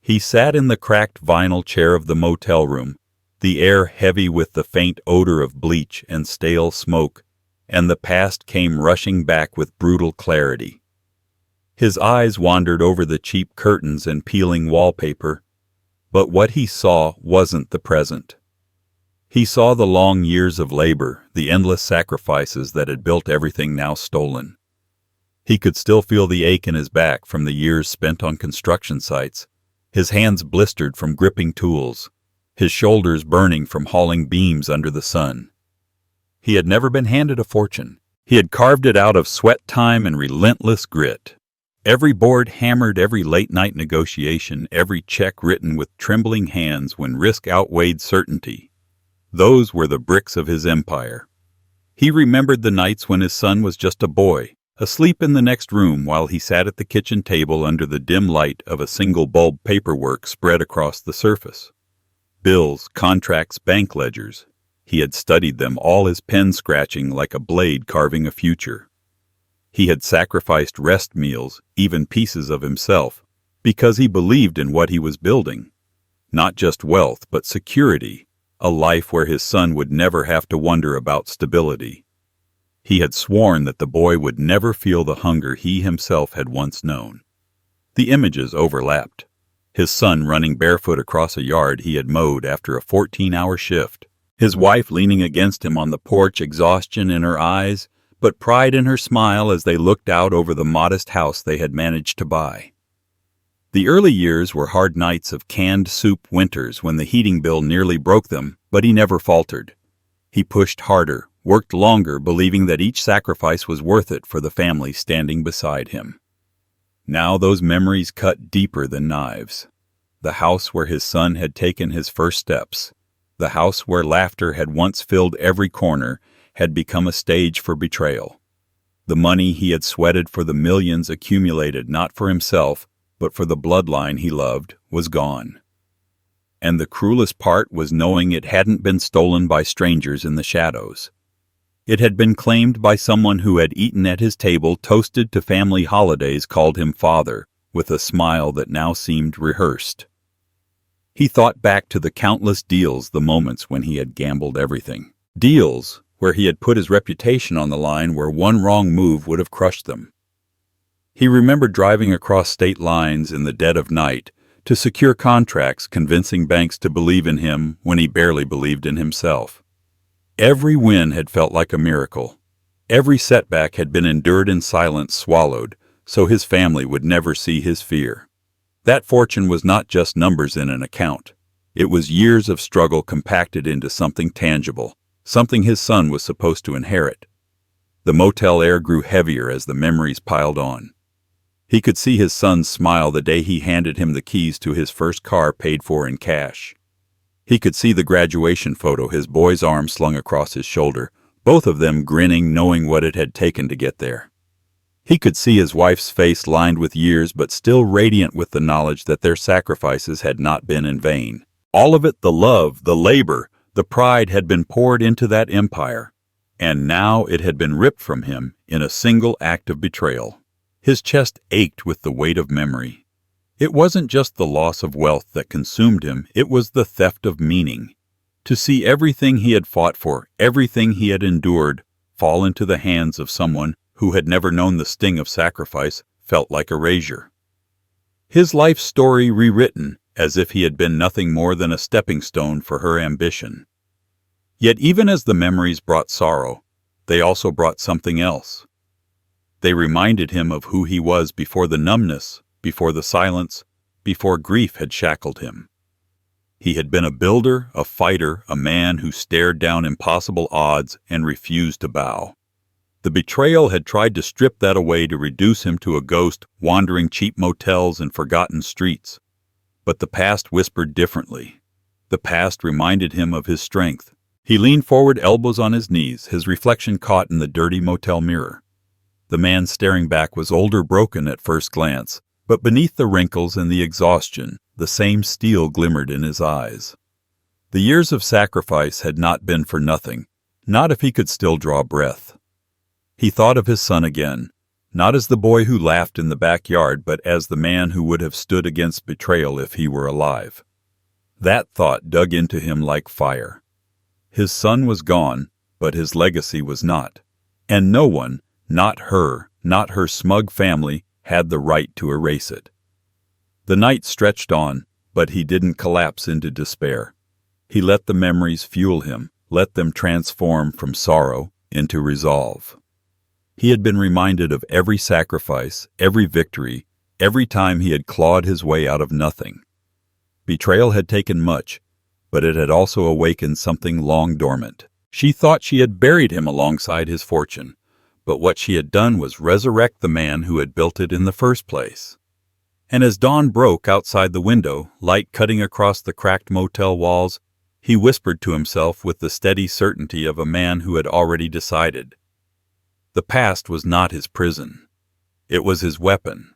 He sat in the cracked vinyl chair of the motel room, the air heavy with the faint odor of bleach and stale smoke, and the past came rushing back with brutal clarity. His eyes wandered over the cheap curtains and peeling wallpaper, but what he saw wasn't the present. He saw the long years of labor, the endless sacrifices that had built everything now stolen. He could still feel the ache in his back from the years spent on construction sites, his hands blistered from gripping tools, his shoulders burning from hauling beams under the sun. He had never been handed a fortune. He had carved it out of sweat, time, and relentless grit. Every board hammered, every late-night negotiation, every check written with trembling hands when risk outweighed certainty. Those were the bricks of his empire. He remembered the nights when his son was just a boy, asleep in the next room while he sat at the kitchen table under the dim light of a single bulb paperwork spread across the surface. Bills, contracts, bank ledgers. He had studied them, all his pen scratching like a blade carving a future. He had sacrificed rest meals, even pieces of himself, because he believed in what he was building. Not just wealth, but security, a life where his son would never have to wonder about stability. He had sworn that the boy would never feel the hunger he himself had once known. The images overlapped. His son running barefoot across a yard he had mowed after a 14-hour shift. His wife leaning against him on the porch, exhaustion in her eyes, but pride in her smile as they looked out over the modest house they had managed to buy. The early years were hard nights of canned soup winters when the heating bill nearly broke them, but he never faltered. He pushed harder, worked longer, believing that each sacrifice was worth it for the family standing beside him. Now those memories cut deeper than knives. The house where his son had taken his first steps, the house where laughter had once filled every corner, had become a stage for betrayal. The money he had sweated for the millions accumulated not for himself, but for the bloodline he loved, was gone. And the cruelest part was knowing it hadn't been stolen by strangers in the shadows. It had been claimed by someone who had eaten at his table, toasted to family holidays, called him father, with a smile that now seemed rehearsed. He thought back to the countless deals, the moments when he had gambled everything. Deals where he had put his reputation on the line, where one wrong move would have crushed them. He remembered driving across state lines in the dead of night to secure contracts, convincing banks to believe in him when he barely believed in himself. Every win had felt like a miracle. Every setback had been endured in silence, swallowed, so his family would never see his fear. That fortune was not just numbers in an account. It was years of struggle compacted into something tangible, something his son was supposed to inherit. The motel air grew heavier as the memories piled on. He could see his son's smile the day he handed him the keys to his first car, paid for in cash. He could see the graduation photo, his boy's arm slung across his shoulder, both of them grinning, knowing what it had taken to get there. He could see his wife's face lined with years, but still radiant with the knowledge that their sacrifices had not been in vain. All of it, the love, the labor, the pride, had been poured into that empire, and now it had been ripped from him in a single act of betrayal. His chest ached with the weight of memory. It wasn't just the loss of wealth that consumed him, it was the theft of meaning. To see everything he had fought for, everything he had endured, fall into the hands of someone who had never known the sting of sacrifice felt like erasure. His life story rewritten, as if he had been nothing more than a stepping stone for her ambition. Yet even as the memories brought sorrow, they also brought something else. They reminded him of who he was before the numbness, before the silence, before grief had shackled him. He had been a builder, a fighter, a man who stared down impossible odds and refused to bow. The betrayal had tried to strip that away, to reduce him to a ghost, wandering cheap motels and forgotten streets. But the past whispered differently. The past reminded him of his strength. He leaned forward, elbows on his knees, his reflection caught in the dirty motel mirror. The man staring back was older, broken at first glance, but beneath the wrinkles and the exhaustion, the same steel glimmered in his eyes. The years of sacrifice had not been for nothing, not if he could still draw breath. He thought of his son again, not as the boy who laughed in the backyard, but as the man who would have stood against betrayal if he were alive. That thought dug into him like fire. His son was gone, but his legacy was not. And no one, not her smug family, had the right to erase it. The night stretched on, but he didn't collapse into despair. He let the memories fuel him, let them transform from sorrow into resolve. He had been reminded of every sacrifice, every victory, every time he had clawed his way out of nothing. Betrayal had taken much, but it had also awakened something long dormant. She thought she had buried him alongside his fortune, but what she had done was resurrect the man who had built it in the first place. And as dawn broke outside the window, light cutting across the cracked motel walls, he whispered to himself with the steady certainty of a man who had already decided. The past was not his prison. It was his weapon.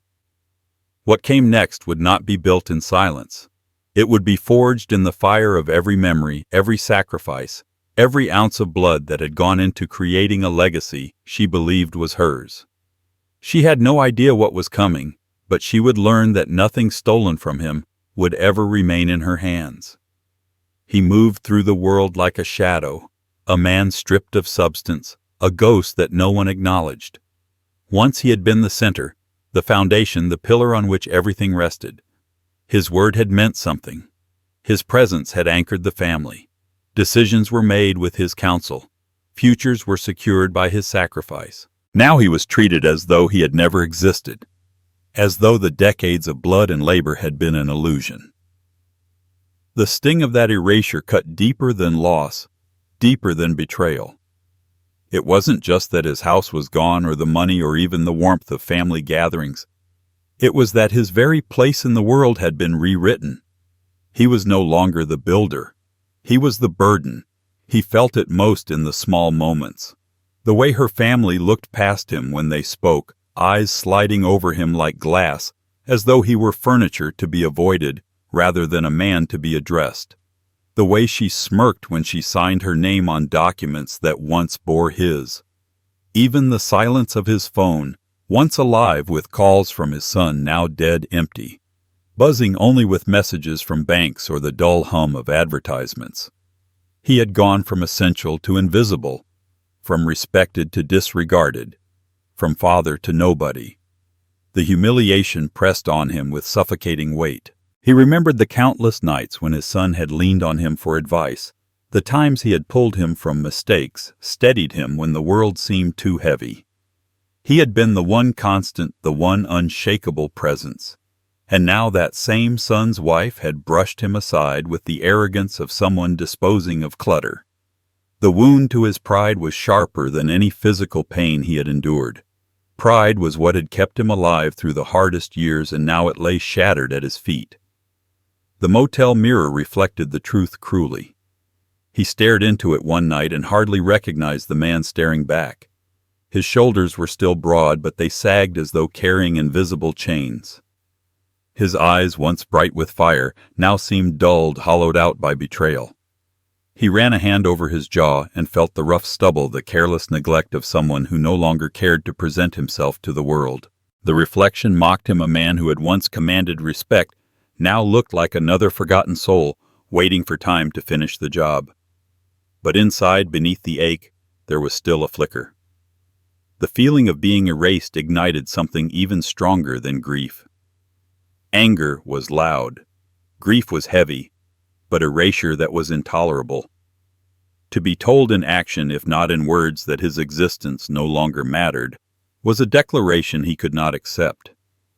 What came next would not be built in silence. It would be forged in the fire of every memory, every sacrifice, every ounce of blood that had gone into creating a legacy she believed was hers. She had no idea what was coming, but she would learn that nothing stolen from him would ever remain in her hands. He moved through the world like a shadow, a man stripped of substance, a ghost that no one acknowledged. Once he had been the center, the foundation, the pillar on which everything rested. His word had meant something. His presence had anchored the family. Decisions were made with his counsel. Futures were secured by his sacrifice. Now he was treated as though he had never existed, as though the decades of blood and labor had been an illusion. The sting of that erasure cut deeper than loss, deeper than betrayal. It wasn't just that his house was gone, or the money, or even the warmth of family gatherings. It was that his very place in the world had been rewritten. He was no longer the builder. He was the burden. He felt it most in the small moments. The way her family looked past him when they spoke, eyes sliding over him like glass, as though he were furniture to be avoided rather than a man to be addressed. The way she smirked when she signed her name on documents that once bore his. Even the silence of his phone, once alive with calls from his son, now dead empty, buzzing only with messages from banks or the dull hum of advertisements. He had gone from essential to invisible, from respected to disregarded, from father to nobody. The humiliation pressed on him with suffocating weight. He remembered the countless nights when his son had leaned on him for advice, the times he had pulled him from mistakes, steadied him when the world seemed too heavy. He had been the one constant, the one unshakable presence. And now that same son's wife had brushed him aside with the arrogance of someone disposing of clutter. The wound to his pride was sharper than any physical pain he had endured. Pride was what had kept him alive through the hardest years, and now it lay shattered at his feet. The motel mirror reflected the truth cruelly. He stared into it one night and hardly recognized the man staring back. His shoulders were still broad, but they sagged as though carrying invisible chains. His eyes, once bright with fire, now seemed dulled, hollowed out by betrayal. He ran a hand over his jaw and felt the rough stubble, the careless neglect of someone who no longer cared to present himself to the world. The reflection mocked him. A man who had once commanded respect now looked like another forgotten soul, waiting for time to finish the job. But inside, beneath the ache, there was still a flicker. The feeling of being erased ignited something even stronger than grief. Anger was loud. Grief was heavy, but erasure that was intolerable. To be told in action, if not in words, that his existence no longer mattered, was a declaration he could not accept.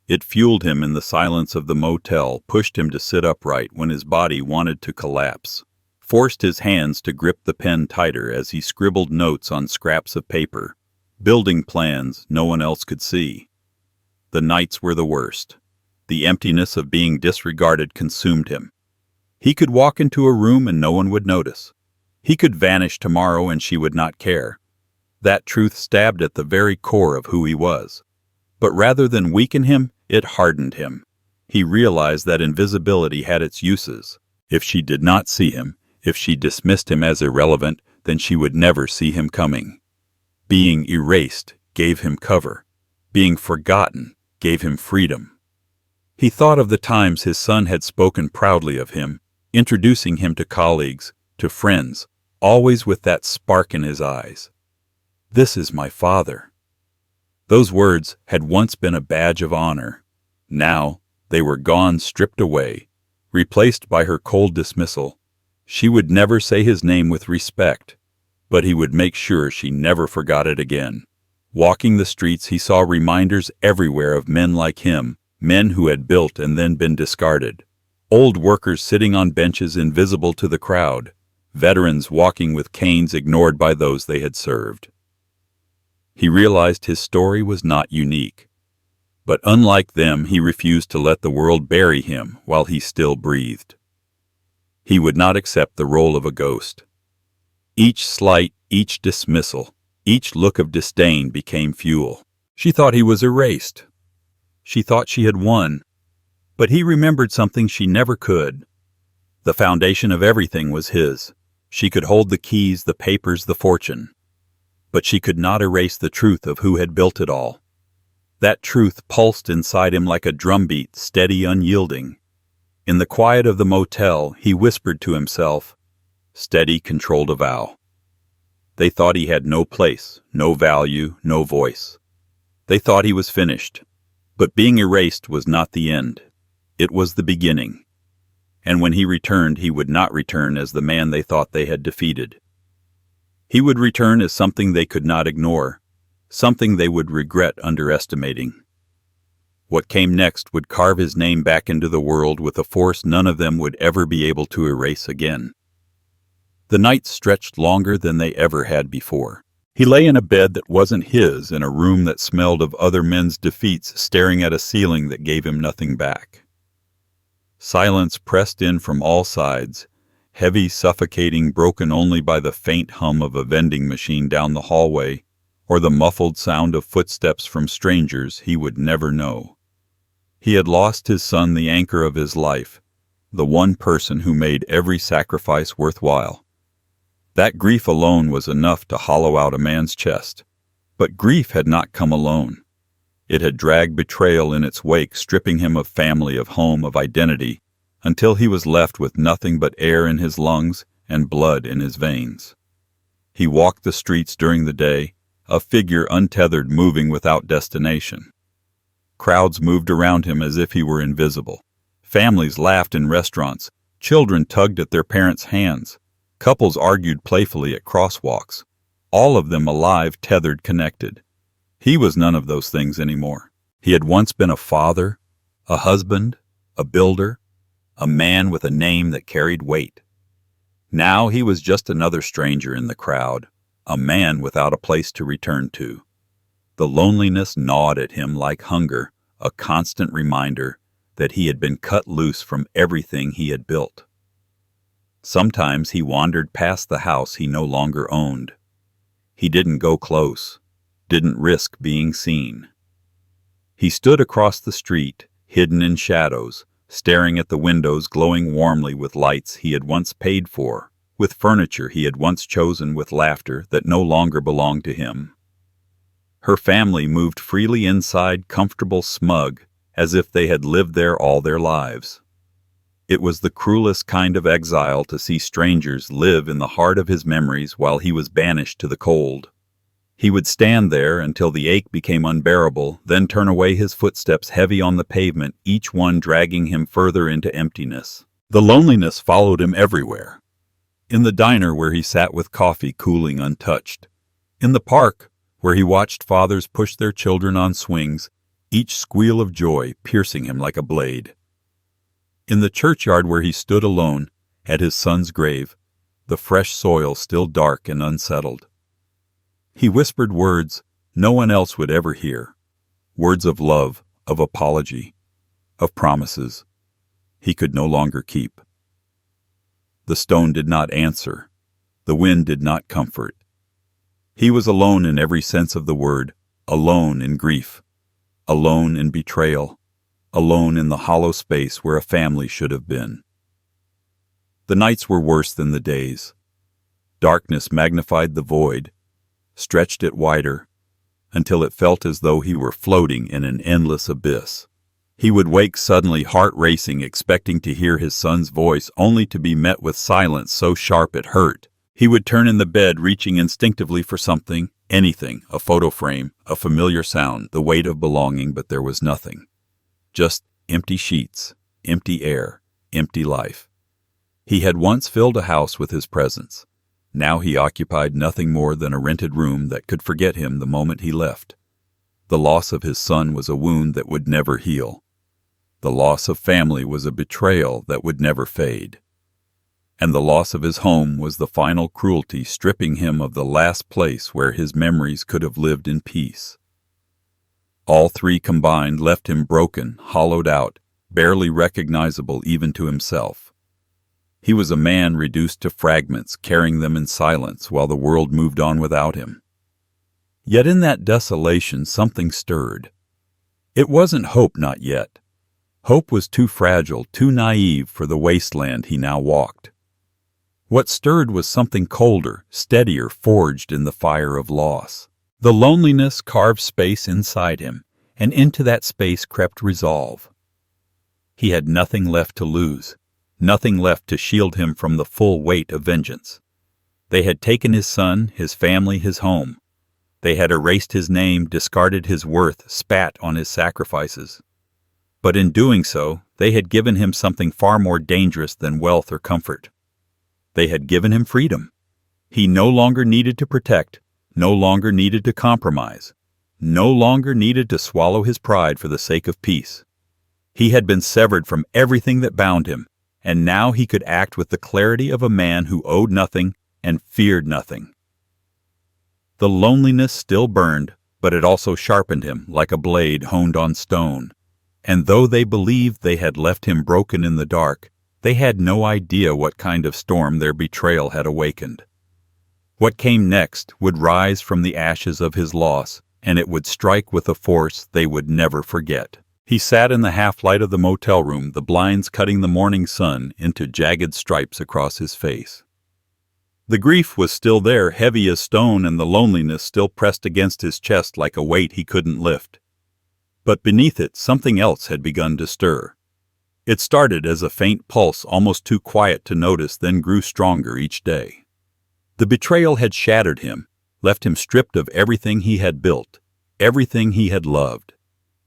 It fueled him in the silence of the motel, pushed him to sit upright when his body wanted to collapse, forced his hands to grip the pen tighter as he scribbled notes on scraps of paper, building plans no one else could see. The nights were the worst. The emptiness of being disregarded consumed him. He could walk into a room and no one would notice. He could vanish tomorrow and she would not care. That truth stabbed at the very core of who he was. But rather than weaken him, it hardened him. He realized that invisibility had its uses. If she did not see him, if she dismissed him as irrelevant, then she would never see him coming. Being erased gave him cover. Being forgotten gave him freedom. He thought of the times his son had spoken proudly of him, introducing him to colleagues, to friends, always with that spark in his eyes. "This is my father." Those words had once been a badge of honor. Now they were gone, stripped away, replaced by her cold dismissal. She would never say his name with respect, but he would make sure she never forgot it again. Walking the streets, he saw reminders everywhere of men like him, men who had built and then been discarded. Old workers sitting on benches invisible to the crowd, veterans walking with canes ignored by those they had served. He realized his story was not unique. But unlike them, he refused to let the world bury him while he still breathed. He would not accept the role of a ghost. Each slight, each dismissal, each look of disdain became fuel. She thought he was erased. She thought she had won. But he remembered something she never could. The foundation of everything was his. She could hold the keys, the papers, the fortune. But she could not erase the truth of who had built it all. That truth pulsed inside him like a drumbeat, steady, unyielding. In the quiet of the motel, he whispered to himself, "Steady, controlled a vow." They thought he had no place, no value, no voice. They thought he was finished. But being erased was not the end. It was the beginning. And when he returned, he would not return as the man they thought they had defeated. He would return as something they could not ignore, something they would regret underestimating. What came next would carve his name back into the world with a force none of them would ever be able to erase again. The nights stretched longer than they ever had before. He lay in a bed that wasn't his, in a room that smelled of other men's defeats, staring at a ceiling that gave him nothing back. Silence pressed in from all sides, heavy, suffocating, broken only by the faint hum of a vending machine down the hallway or the muffled sound of footsteps from strangers he would never know. He had lost his son, the anchor of his life, the one person who made every sacrifice worthwhile. That grief alone was enough to hollow out a man's chest. But grief had not come alone. It had dragged betrayal in its wake, stripping him of family, of home, of identity, until he was left with nothing but air in his lungs and blood in his veins. He walked the streets during the day, a figure untethered, moving without destination. Crowds moved around him as if he were invisible. Families laughed in restaurants. Children tugged at their parents' hands. Couples argued playfully at crosswalks. All of them alive, tethered, connected. He was none of those things anymore. He had once been a father, a husband, a builder, a man with a name that carried weight. Now he was just another stranger in the crowd, a man without a place to return to. The loneliness gnawed at him like hunger, a constant reminder that he had been cut loose from everything he had built. Sometimes he wandered past the house he no longer owned. He didn't go close, didn't risk being seen. He stood across the street, hidden in shadows, staring at the windows glowing warmly with lights he had once paid for, with furniture he had once chosen, with laughter that no longer belonged to him. Her family moved freely inside, comfortable, smug, as if they had lived there all their lives. It was the cruelest kind of exile to see strangers live in the heart of his memories while he was banished to the cold. He would stand there until the ache became unbearable, then turn away, his footsteps heavy on the pavement, each one dragging him further into emptiness. The loneliness followed him everywhere. In the diner where he sat with coffee cooling untouched. In the park where he watched fathers push their children on swings, each squeal of joy piercing him like a blade. In the churchyard where he stood alone at his son's grave, the fresh soil still dark and unsettled. He whispered words no one else would ever hear, words of love, of apology, of promises he could no longer keep. The stone did not answer. The wind did not comfort. He was alone in every sense of the word, alone in grief, alone in betrayal, alone in the hollow space where a family should have been. The nights were worse than the days. Darkness magnified the void, stretched it wider, until it felt as though he were floating in an endless abyss. He would wake suddenly, heart racing, expecting to hear his son's voice, only to be met with silence so sharp it hurt. He would turn in the bed, reaching instinctively for something, anything, a photo frame, a familiar sound, the weight of belonging, but there was nothing. Just empty sheets, empty air, empty life. He had once filled a house with his presence. Now he occupied nothing more than a rented room that could forget him the moment he left. The loss of his son was a wound that would never heal. The loss of family was a betrayal that would never fade. And the loss of his home was the final cruelty, stripping him of the last place where his memories could have lived in peace. All three combined left him broken, hollowed out, barely recognizable even to himself. He was a man reduced to fragments, carrying them in silence while the world moved on without him. Yet in that desolation something stirred. It wasn't hope, not yet. Hope was too fragile, too naive for the wasteland he now walked. What stirred was something colder, steadier, forged in the fire of loss. The loneliness carved space inside him, and into that space crept resolve. He had nothing left to lose, nothing left to shield him from the full weight of vengeance. They had taken his son, his family, his home. They had erased his name, discarded his worth, spat on his sacrifices. But in doing so, they had given him something far more dangerous than wealth or comfort. They had given him freedom. He no longer needed to protect, no longer needed to compromise, no longer needed to swallow his pride for the sake of peace. He had been severed from everything that bound him, and now he could act with the clarity of a man who owed nothing and feared nothing. The loneliness still burned, but it also sharpened him like a blade honed on stone. And though they believed they had left him broken in the dark, they had no idea what kind of storm their betrayal had awakened. What came next would rise from the ashes of his loss, and it would strike with a force they would never forget. He sat in the half-light of the motel room, the blinds cutting the morning sun into jagged stripes across his face. The grief was still there, heavy as stone, and the loneliness still pressed against his chest like a weight he couldn't lift. But beneath it, something else had begun to stir. It started as a faint pulse, almost too quiet to notice, then grew stronger each day. The betrayal had shattered him, left him stripped of everything he had built, everything he had loved.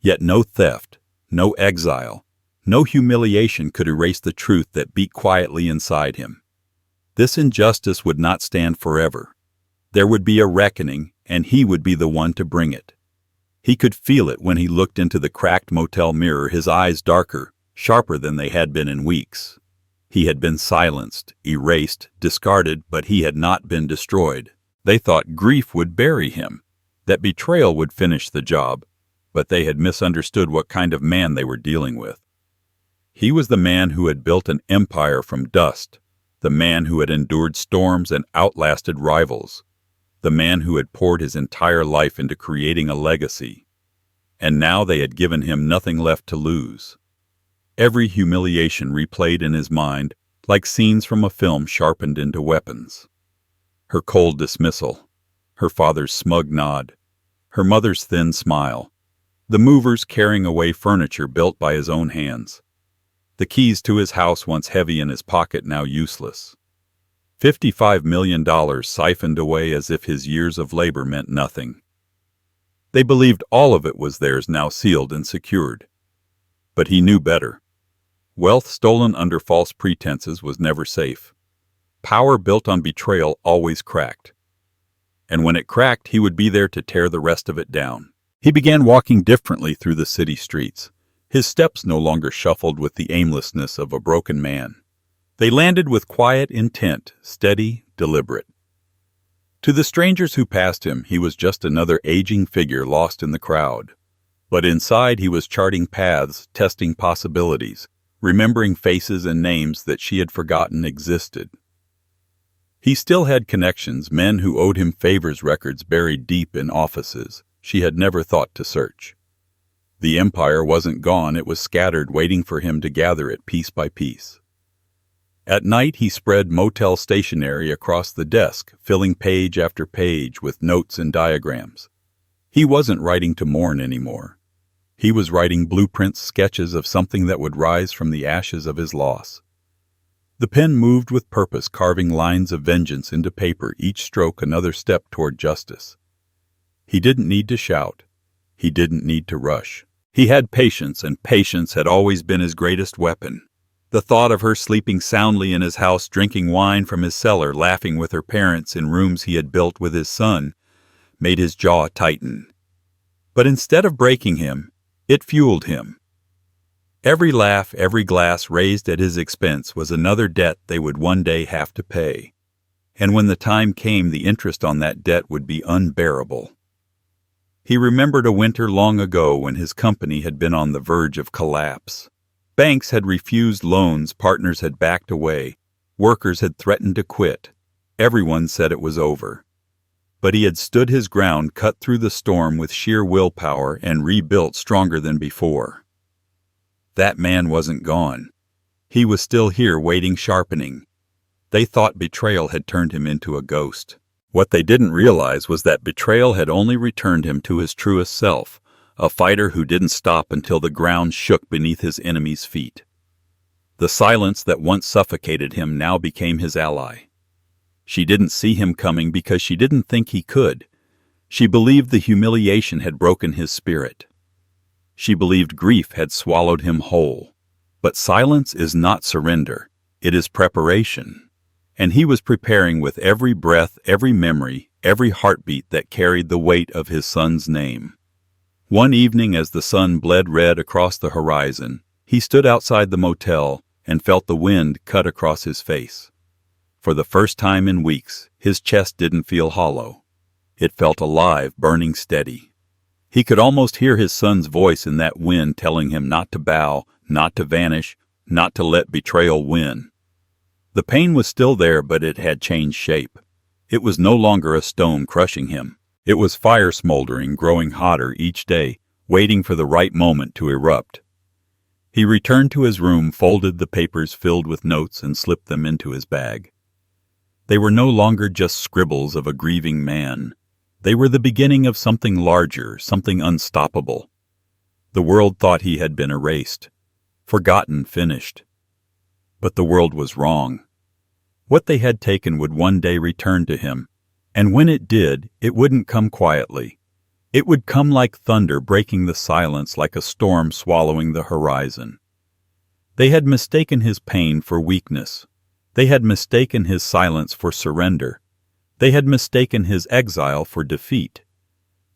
Yet no theft, no exile, no humiliation could erase the truth that beat quietly inside him. This injustice would not stand forever. There would be a reckoning, and he would be the one to bring it. He could feel it when he looked into the cracked motel mirror, his eyes darker, sharper than they had been in weeks. He had been silenced, erased, discarded, but he had not been destroyed. They thought grief would bury him, that betrayal would finish the job, but they had misunderstood what kind of man they were dealing with. He was the man who had built an empire from dust, the man who had endured storms and outlasted rivals, the man who had poured his entire life into creating a legacy. And now they had given him nothing left to lose. Every humiliation replayed in his mind, like scenes from a film sharpened into weapons. Her cold dismissal, her father's smug nod, her mother's thin smile, the movers carrying away furniture built by his own hands, the keys to his house once heavy in his pocket now useless. $55 million siphoned away as if his years of labor meant nothing. They believed all of it was theirs, now sealed and secured. But he knew better. Wealth stolen under false pretenses was never safe. Power built on betrayal always cracked. And when it cracked, he would be there to tear the rest of it down. He began walking differently through the city streets. His steps no longer shuffled with the aimlessness of a broken man. They landed with quiet intent, steady, deliberate. To the strangers who passed him, he was just another aging figure lost in the crowd. But inside he was charting paths, testing possibilities, remembering faces and names that she had forgotten existed. He still had connections, men who owed him favors, records buried deep in offices she had never thought to search. The empire wasn't gone, it was scattered, waiting for him to gather it piece by piece. At night he spread motel stationery across the desk, filling page after page with notes and diagrams. He wasn't writing to mourn anymore. He was writing blueprints, sketches of something that would rise from the ashes of his loss. The pen moved with purpose, carving lines of vengeance into paper, each stroke another step toward justice. He didn't need to shout. He didn't need to rush. He had patience, and patience had always been his greatest weapon. The thought of her sleeping soundly in his house, drinking wine from his cellar, laughing with her parents in rooms he had built with his son, made his jaw tighten. But instead of breaking him, it fueled him. Every laugh, every glass raised at his expense was another debt they would one day have to pay. And when the time came, the interest on that debt would be unbearable. He remembered a winter long ago when his company had been on the verge of collapse. Banks had refused loans, partners had backed away, workers had threatened to quit. Everyone said it was over. But he had stood his ground, cut through the storm with sheer willpower, and rebuilt stronger than before. That man wasn't gone. He was still here, waiting, sharpening. They thought betrayal had turned him into a ghost. What they didn't realize was that betrayal had only returned him to his truest self, a fighter who didn't stop until the ground shook beneath his enemy's feet. The silence that once suffocated him now became his ally. She didn't see him coming because she didn't think he could. She believed the humiliation had broken his spirit. She believed grief had swallowed him whole. But silence is not surrender. It is preparation. And he was preparing with every breath, every memory, every heartbeat that carried the weight of his son's name. One evening, as the sun bled red across the horizon, he stood outside the motel and felt the wind cut across his face. For the first time in weeks, his chest didn't feel hollow. It felt alive, burning steady. He could almost hear his son's voice in that wind telling him not to bow, not to vanish, not to let betrayal win. The pain was still there, but it had changed shape. It was no longer a stone crushing him. It was fire smoldering, growing hotter each day, waiting for the right moment to erupt. He returned to his room, folded the papers filled with notes, and slipped them into his bag. They were no longer just scribbles of a grieving man. They were the beginning of something larger, something unstoppable. The world thought he had been erased, forgotten, finished. But the world was wrong. What they had taken would one day return to him, and when it did, it wouldn't come quietly. It would come like thunder breaking the silence, like a storm swallowing the horizon. They had mistaken his pain for weakness. They had mistaken his silence for surrender. They had mistaken his exile for defeat.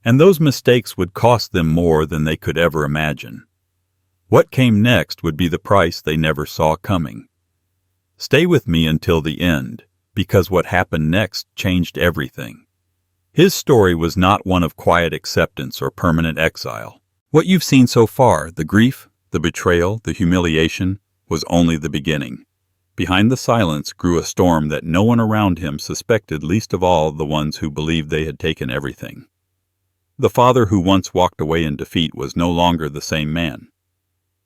And those mistakes would cost them more than they could ever imagine. What came next would be the price they never saw coming. Stay with me until the end, because what happened next changed everything. His story was not one of quiet acceptance or permanent exile. What you've seen so far, the grief, the betrayal, the humiliation, was only the beginning. Behind the silence grew a storm that no one around him suspected, least of all the ones who believed they had taken everything. The father who once walked away in defeat was no longer the same man.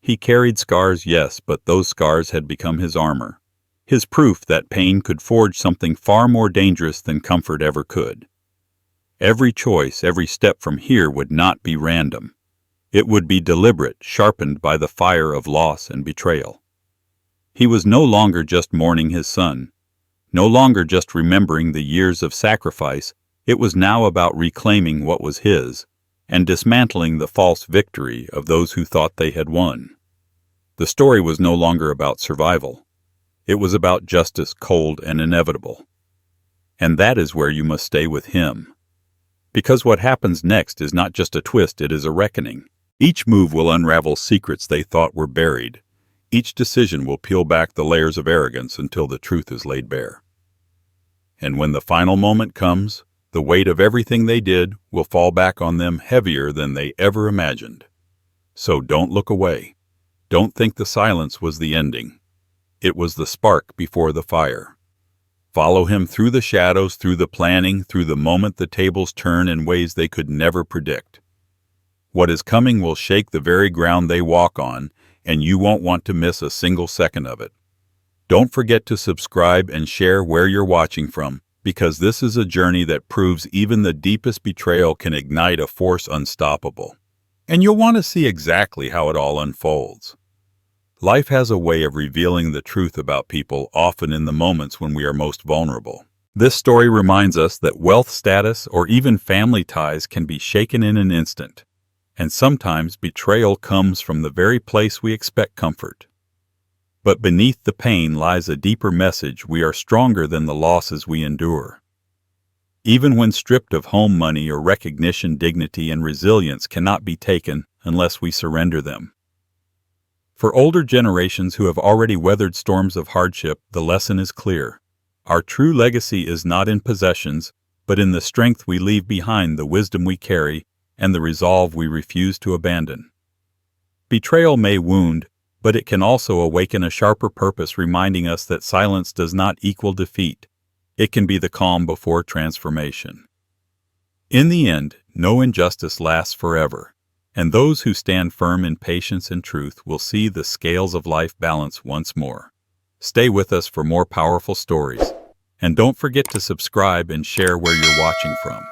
He carried scars, yes, but those scars had become his armor, his proof that pain could forge something far more dangerous than comfort ever could. Every choice, every step from here would not be random. It would be deliberate, sharpened by the fire of loss and betrayal. He was no longer just mourning his son, no longer just remembering the years of sacrifice. It was now about reclaiming what was his and dismantling the false victory of those who thought they had won. The story was no longer about survival. It was about justice, cold and inevitable. And that is where you must stay with him. Because what happens next is not just a twist, it is a reckoning. Each move will unravel secrets they thought were buried. Each decision will peel back the layers of arrogance until the truth is laid bare. And when the final moment comes, the weight of everything they did will fall back on them heavier than they ever imagined. So don't look away. Don't think the silence was the ending. It was the spark before the fire. Follow him through the shadows, through the planning, through the moment the tables turn in ways they could never predict. What is coming will shake the very ground they walk on, and you won't want to miss a single second of it. Don't forget to subscribe and share where you're watching from, because this is a journey that proves even the deepest betrayal can ignite a force unstoppable. And you'll want to see exactly how it all unfolds. Life has a way of revealing the truth about people, often in the moments when we are most vulnerable. This story reminds us that wealth, status, or even family ties can be shaken in an instant. And sometimes betrayal comes from the very place we expect comfort. But beneath the pain lies a deeper message: we are stronger than the losses we endure. Even when stripped of home, money, or recognition, dignity and resilience cannot be taken unless we surrender them. For older generations who have already weathered storms of hardship, the lesson is clear. Our true legacy is not in possessions, but in the strength we leave behind, the wisdom we carry, and the resolve we refuse to abandon. Betrayal may wound, but it can also awaken a sharper purpose, reminding us that silence does not equal defeat. It can be the calm before transformation. In the end, no injustice lasts forever, and those who stand firm in patience and truth will see the scales of life balance once more. Stay with us for more powerful stories, and don't forget to subscribe and share where you're watching from.